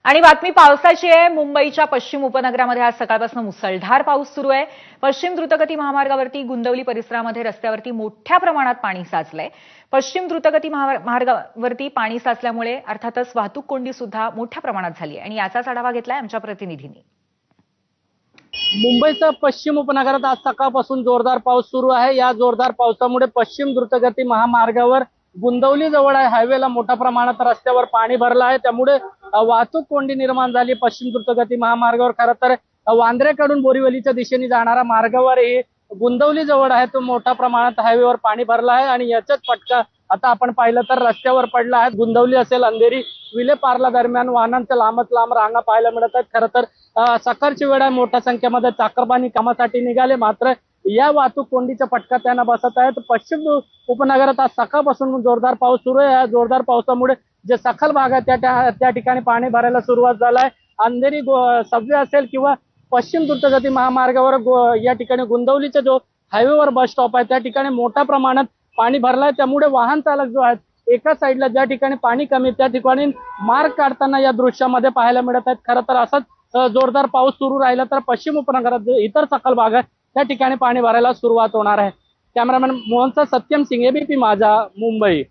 आणि बातमी पावसाची आहे। मुंबईच्या पश्चिम उपनगरामध्ये आज सकाळपासून मुसळधार पाऊस सुरू आहे। पश्चिम द्रुतगती महामार्गावरती गुंदवली परिसरामध्ये रस्त्यावरती मोठ्या प्रमाणात पाणी साचलंय। पश्चिम द्रुतगती महामार्गावरती पाणी साचल्यामुळे अर्थातच वाहतूक कोंडी सुद्धा मोठ्या प्रमाणात झाली आहे आणि याचाच आढावा घेतलाय आमच्या प्रतिनिधींनी। मुंबईच्या पश्चिम उपनगरात आज सकाळपासून जोरदार पाऊस सुरू आहे। या जोरदार पावसामुळे पश्चिम द्रुतगती महामार्गावर गुंदवली जवळ हायवेला मोठ्या प्रमाणात रस्त्यावर पाणी भरलं आहे। त्यामुळे वाहतूक कोंडी निर्माण झाली। पश्चिम द्रुतगती महामार्गावर खरं तर वांद्र्याकडून बोरिवलीच्या दिशेने जाणारा मार्गावर हे गुंदवली जवळ आहे तो मोठ्या प्रमाणात हायवेवर पाणी भरलं आहे आणि याचाच फटका आता आपण पाहिलं तर रस्त्यावर पडला आहे। गुंदवली असेल अंधेरी विलेपार्ला दरम्यान वाहनांच्या लांबच लांब रांगा पाहायला मिळत आहेत। खरं तर सकाळची वेळ आहे, मोठ्या संख्येमध्ये चाकरमानी कामासाठी निघाले, मात्र या वाहतूक कोंडीचा फटका त्यांना बसत आहे। पश्चिम उपनगरात आज सकाळपासून जोरदार पाऊस सुरू आहे। या जोरदार पावसामुळे जे सखल भाग आहे त्या ठिकाणी पाणी भरायला सुरुवात झाली आहे। अंधेरी सबवे असेल किंवा पश्चिम द्रुतगती महामार्गावर या ठिकाणी गुंदवलीचा जो हायवेवर बस स्टॉप आहे त्या ठिकाणी मोठ्या प्रमाणात पाणी भरलाय। त्यामुळे वाहन चालक जो आहेत एका साईडला ज्या ठिकाणी पाणी कमी त्या ठिकाणी मार्ग काढताना या दृश्यामध्ये पाहायला मिळत आहेत। खरं तर असंच जोरदार पाऊस सुरू राहिला तर पश्चिम उपनगरात इतर सखल भाग आहे त्या ठिकाणी पाणी भरायला सुरुवात होणार आहे। कॅमेरामॅन मोहनचा सत्यम सिंग, एबीपी माझा, मुंबई।